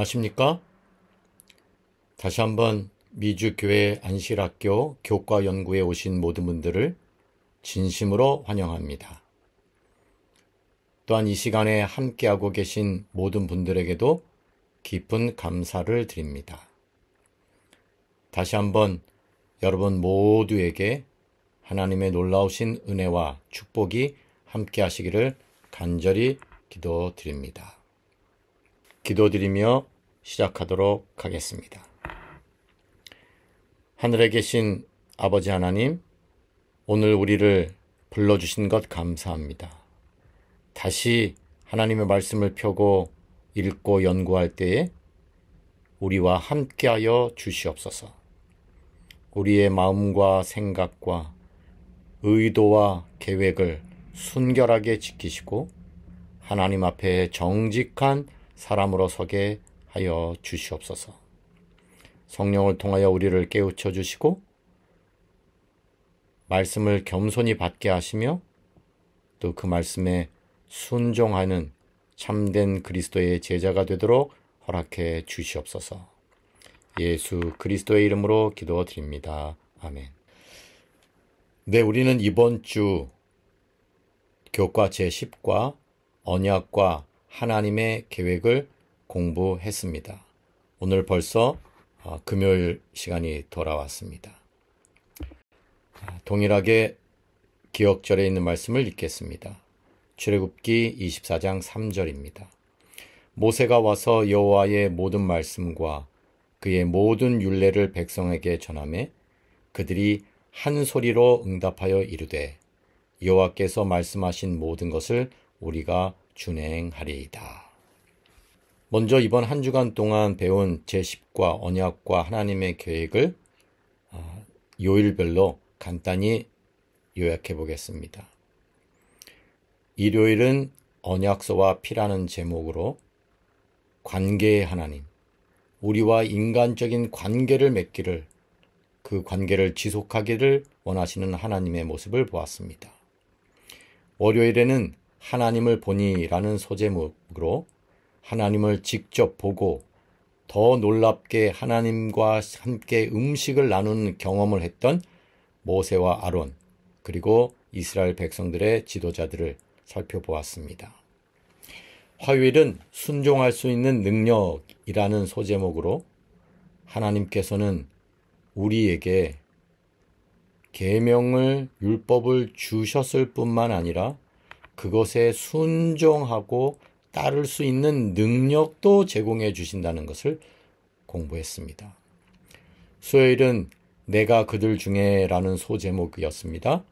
안녕하십니까? 다시 한번 미주교회 안실학교 교과연구에 오신 모든 분들을 진심으로 환영합니다. 또한 이 시간에 함께하고 계신 모든 분들에게도 깊은 감사를 드립니다. 다시 한번 여러분 모두에게 하나님의 놀라우신 은혜와 축복이 함께하시기를 간절히 기도드립니다. 기도드리며 시작하도록 하겠습니다. 하늘에 계신 아버지 하나님, 오늘 우리를 불러주신 것 감사합니다. 다시 하나님의 말씀을 펴고 읽고 연구할 때에 우리와 함께하여 주시옵소서. 우리의 마음과 생각과 의도와 계획을 순결하게 지키시고 하나님 앞에 정직한 사람으로 서게 하여 주시옵소서. 성령을 통하여 우리를 깨우쳐 주시고 말씀을 겸손히 받게 하시며 또 그 말씀에 순종하는 참된 그리스도의 제자가 되도록 허락해 주시옵소서. 예수 그리스도의 이름으로 기도드립니다. 아멘. 네, 우리는 이번 주 교과 제10과 언약과 하나님의 계획을 공부했습니다. 오늘 벌써 금요일 시간이 돌아왔습니다. 동일하게 기억절에 있는 말씀을 읽겠습니다. 출애굽기 24장 3절입니다. 모세가 와서 여호와의 모든 말씀과 그의 모든 율례를 백성에게 전하매 그들이 한 소리로 응답하여 이르되 여호와께서 말씀하신 모든 것을 우리가 준행하리이다. 먼저 이번 한 주간 동안 배운 제10과 언약과 하나님의 계획을 요일별로 간단히 요약해 보겠습니다. 일요일은 언약서와 피라는 제목으로 관계의 하나님, 우리와 인간적인 관계를 맺기를, 그 관계를 지속하기를 원하시는 하나님의 모습을 보았습니다. 월요일에는 하나님을 보니라는 소제목으로 하나님을 직접 보고 더 놀랍게 하나님과 함께 음식을 나누는 경험을 했던 모세와 아론, 그리고 이스라엘 백성들의 지도자들을 살펴보았습니다. 화요일은 순종할 수 있는 능력이라는 소제목으로 하나님께서는 우리에게 계명을, 율법을 주셨을 뿐만 아니라 그것에 순종하고 따를 수 있는 능력도 제공해 주신다는 것을 공부했습니다. 수요일은 내가 그들 중에 라는 소제목이었습니다.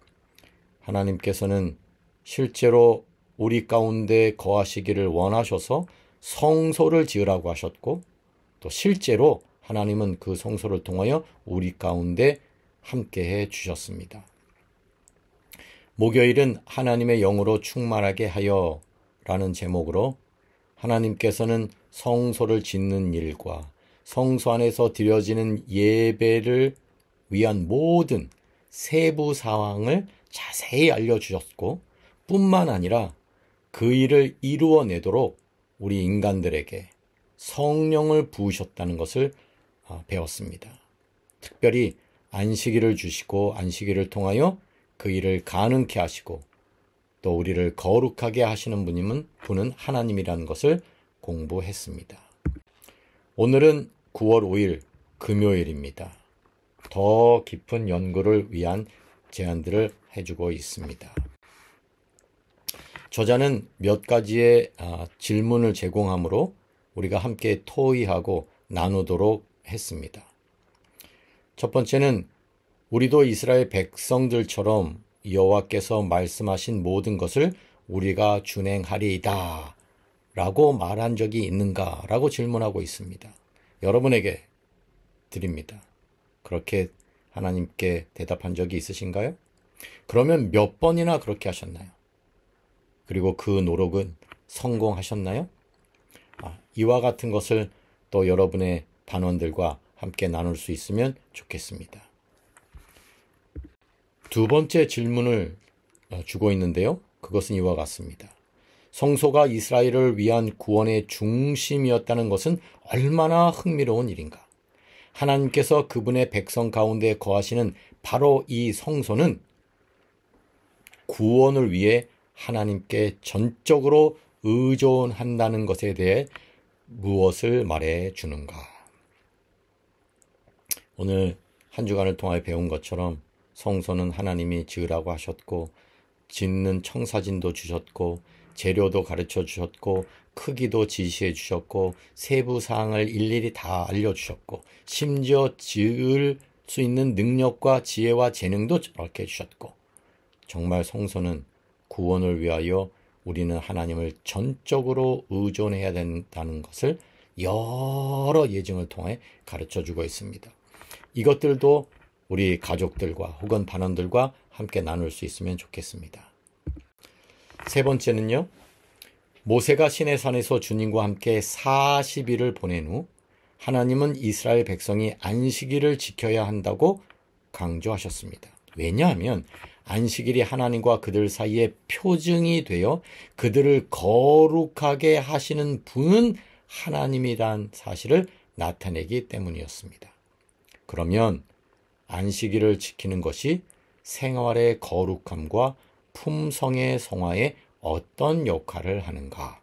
하나님께서는 실제로 우리 가운데 거하시기를 원하셔서 성소를 지으라고 하셨고 또 실제로 하나님은 그 성소를 통하여 우리 가운데 함께해 주셨습니다. 목요일은 하나님의 영으로 충만하게 하여 라는 제목으로 하나님께서는 성소를 짓는 일과 성소 안에서 드려지는 예배를 위한 모든 세부 사항을 자세히 알려주셨고 뿐만 아니라 그 일을 이루어내도록 우리 인간들에게 성령을 부으셨다는 것을 배웠습니다. 특별히 안식일을 주시고 안식일을 통하여 그 일을 가능케 하시고 또 우리를 거룩하게 하시는 분은 하나님이라는 것을 공부했습니다. 오늘은 9월 5일 금요일입니다. 더 깊은 연구를 위한 제안들을 해주고 있습니다. 저자는 몇 가지의 질문을 제공하므로 우리가 함께 토의하고 나누도록 했습니다. 첫 번째는 우리도 이스라엘 백성들처럼 여호와께서 말씀하신 모든 것을 우리가 준행하리이다 라고 말한 적이 있는가 라고 질문하고 있습니다. 여러분에게 드립니다. 그렇게 하나님께 대답한 적이 있으신가요? 그러면 몇 번이나 그렇게 하셨나요? 그리고 그 노력은 성공하셨나요? 이와 같은 것을 또 여러분의 반원들과 함께 나눌 수 있으면 좋겠습니다. 두 번째 질문을 주고 있는데요. 그것은 이와 같습니다. 성소가 이스라엘을 위한 구원의 중심이었다는 것은 얼마나 흥미로운 일인가. 하나님께서 그분의 백성 가운데 거하시는 바로 이 성소는 구원을 위해 하나님께 전적으로 의존한다는 것에 대해 무엇을 말해 주는가. 오늘 한 주간을 통하여 배운 것처럼 성소는 하나님이 지으라고 하셨고, 짓는 청사진도 주셨고, 재료도 가르쳐 주셨고, 크기도 지시해 주셨고, 세부 사항을 일일이 다 알려주셨고, 심지어 지을 수 있는 능력과 지혜와 재능도 저렇게 주셨고, 정말 성소는 구원을 위하여 우리는 하나님을 전적으로 의존해야 된다는 것을 여러 예증을 통해 가르쳐 주고 있습니다. 이것들도 우리 가족들과 혹은 반원들과 함께 나눌 수 있으면 좋겠습니다. 세 번째는요, 모세가 시내산에서 주님과 함께 40일을 보낸 후 하나님은 이스라엘 백성이 안식일을 지켜야 한다고 강조하셨습니다. 왜냐하면 안식일이 하나님과 그들 사이에 표징이 되어 그들을 거룩하게 하시는 분은 하나님이란 사실을 나타내기 때문이었습니다. 그러면 안식일을 지키는 것이 생활의 거룩함과 품성의 성화에 어떤 역할을 하는가?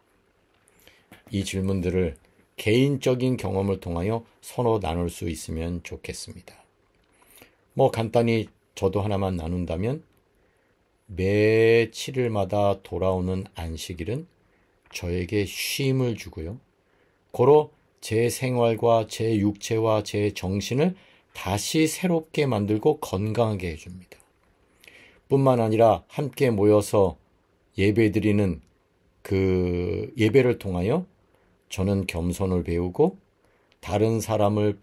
이 질문들을 개인적인 경험을 통하여 서로 나눌 수 있으면 좋겠습니다. 간단히 저도 하나만 나눈다면, 매 7일마다 돌아오는 안식일은 저에게 쉼을 주고요. 고로 제 생활과 제 육체와 제 정신을 다시 새롭게 만들고 건강하게 해줍니다. 뿐만 아니라 함께 모여서 예배드리는 그 예배를 통하여 저는 겸손을 배우고 다른 사람을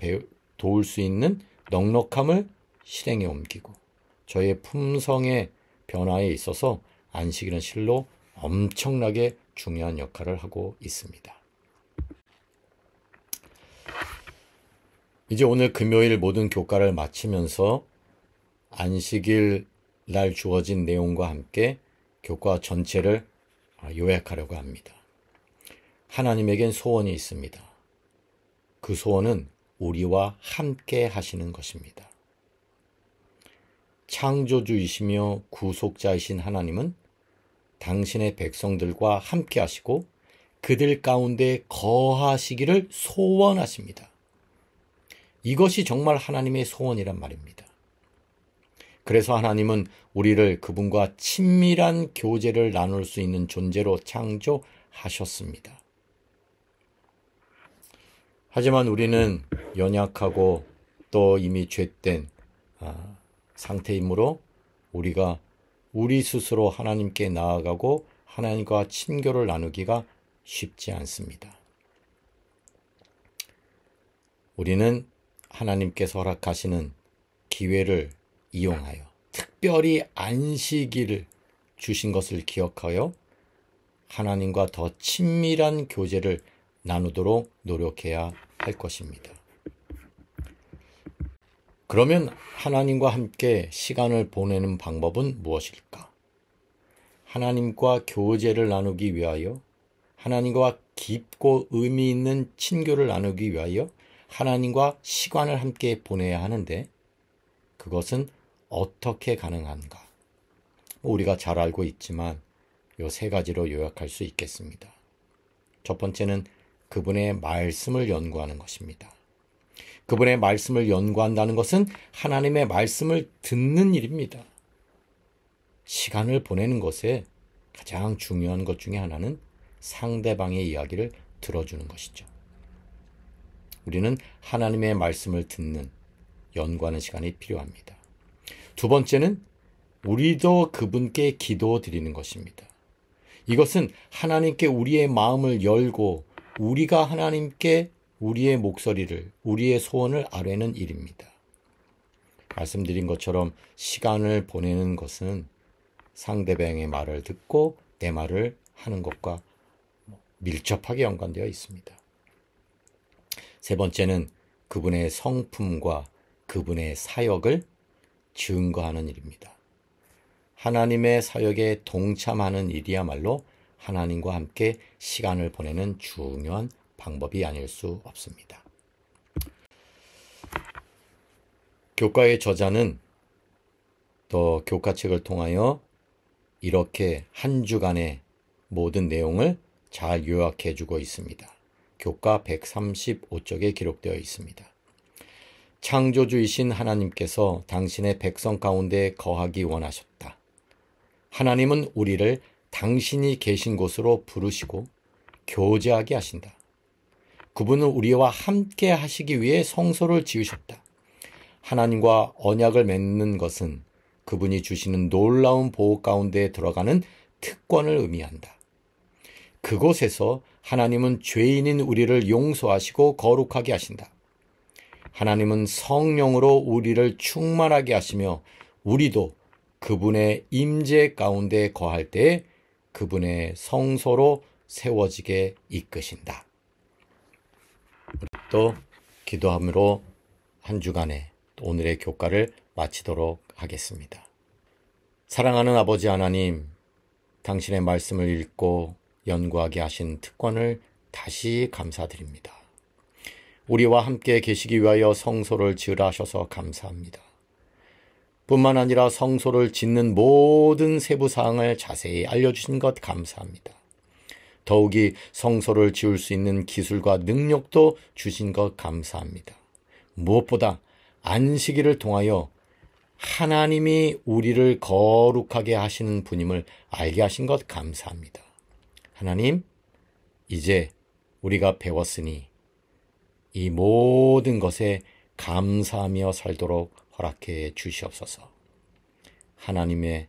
도울 수 있는 넉넉함을 실행에 옮기고, 저의 품성의 변화에 있어서 안식일은 실로 엄청나게 중요한 역할을 하고 있습니다. 이제 오늘 금요일 모든 교과를 마치면서 안식일 날 주어진 내용과 함께 교과 전체를 요약하려고 합니다. 하나님에겐 소원이 있습니다. 그 소원은 우리와 함께 하시는 것입니다. 창조주이시며 구속자이신 하나님은 당신의 백성들과 함께 하시고 그들 가운데 거하시기를 소원하십니다. 이것이 정말 하나님의 소원이란 말입니다. 그래서 하나님은 우리를 그분과 친밀한 교제를 나눌 수 있는 존재로 창조하셨습니다. 하지만 우리는 연약하고 또 이미 죄된 상태이므로 우리가 우리 스스로 하나님께 나아가고 하나님과 친교를 나누기가 쉽지 않습니다. 우리는 하나님께서 허락하시는 기회를 이용하여 특별히 안식일을 주신 것을 기억하여 하나님과 더 친밀한 교제를 나누도록 노력해야 할 것입니다. 그러면 하나님과 함께 시간을 보내는 방법은 무엇일까? 하나님과 교제를 나누기 위하여, 하나님과 깊고 의미 있는 친교를 나누기 위하여 하나님과 시간을 함께 보내야 하는데, 그것은 어떻게 가능한가? 우리가 잘 알고 있지만 이 세 가지로 요약할 수 있겠습니다. 첫 번째는 그분의 말씀을 연구하는 것입니다. 그분의 말씀을 연구한다는 것은 하나님의 말씀을 듣는 일입니다. 시간을 보내는 것에 가장 중요한 것 중에 하나는 상대방의 이야기를 들어주는 것이죠. 우리는 하나님의 말씀을 듣는, 연구하는 시간이 필요합니다. 두 번째는 우리도 그분께 기도 드리는 것입니다. 이것은 하나님께 우리의 마음을 열고 우리가 하나님께 우리의 목소리를, 우리의 소원을 아뢰는 일입니다. 말씀드린 것처럼 시간을 보내는 것은 상대방의 말을 듣고 내 말을 하는 것과 밀접하게 연관되어 있습니다. 세 번째는 그분의 성품과 그분의 사역을 증거하는 일입니다. 하나님의 사역에 동참하는 일이야말로 하나님과 함께 시간을 보내는 중요한 방법이 아닐 수 없습니다. 교과의 저자는 또 교과책을 통하여 이렇게 한 주간의 모든 내용을 잘 요약해 주고 있습니다. 교과 135쪽에 기록되어 있습니다. 창조주이신 하나님께서 당신의 백성 가운데 거하기 원하셨다. 하나님은 우리를 당신이 계신 곳으로 부르시고 교제하게 하신다. 그분은 우리와 함께 하시기 위해 성소를 지으셨다. 하나님과 언약을 맺는 것은 그분이 주시는 놀라운 보호 가운데 들어가는 특권을 의미한다. 그곳에서 하나님은 죄인인 우리를 용서하시고 거룩하게 하신다. 하나님은 성령으로 우리를 충만하게 하시며 우리도 그분의 임재 가운데 거할 때 그분의 성소로 세워지게 이끄신다. 또 기도함으로 한 주간의 오늘의 교과를 마치도록 하겠습니다. 사랑하는 아버지 하나님, 당신의 말씀을 읽고 연구하게 하신 특권을 다시 감사드립니다. 우리와 함께 계시기 위하여 성소를 지으라 하셔서 감사합니다. 뿐만 아니라 성소를 짓는 모든 세부사항을 자세히 알려주신 것 감사합니다. 더욱이 성소를 지을 수 있는 기술과 능력도 주신 것 감사합니다. 무엇보다 안식일을 통하여 하나님이 우리를 거룩하게 하시는 분임을 알게 하신 것 감사합니다. 하나님, 이제 우리가 배웠으니 이 모든 것에 감사하며 살도록 허락해 주시옵소서. 하나님의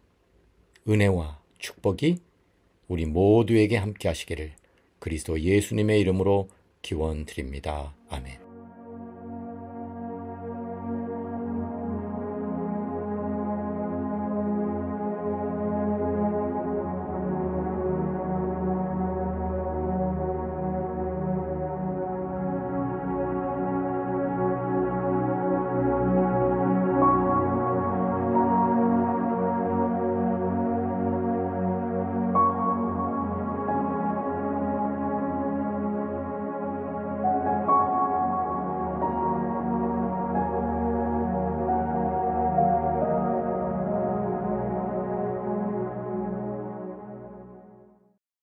은혜와 축복이 우리 모두에게 함께 하시기를 그리스도 예수님의 이름으로 기원드립니다. 아멘.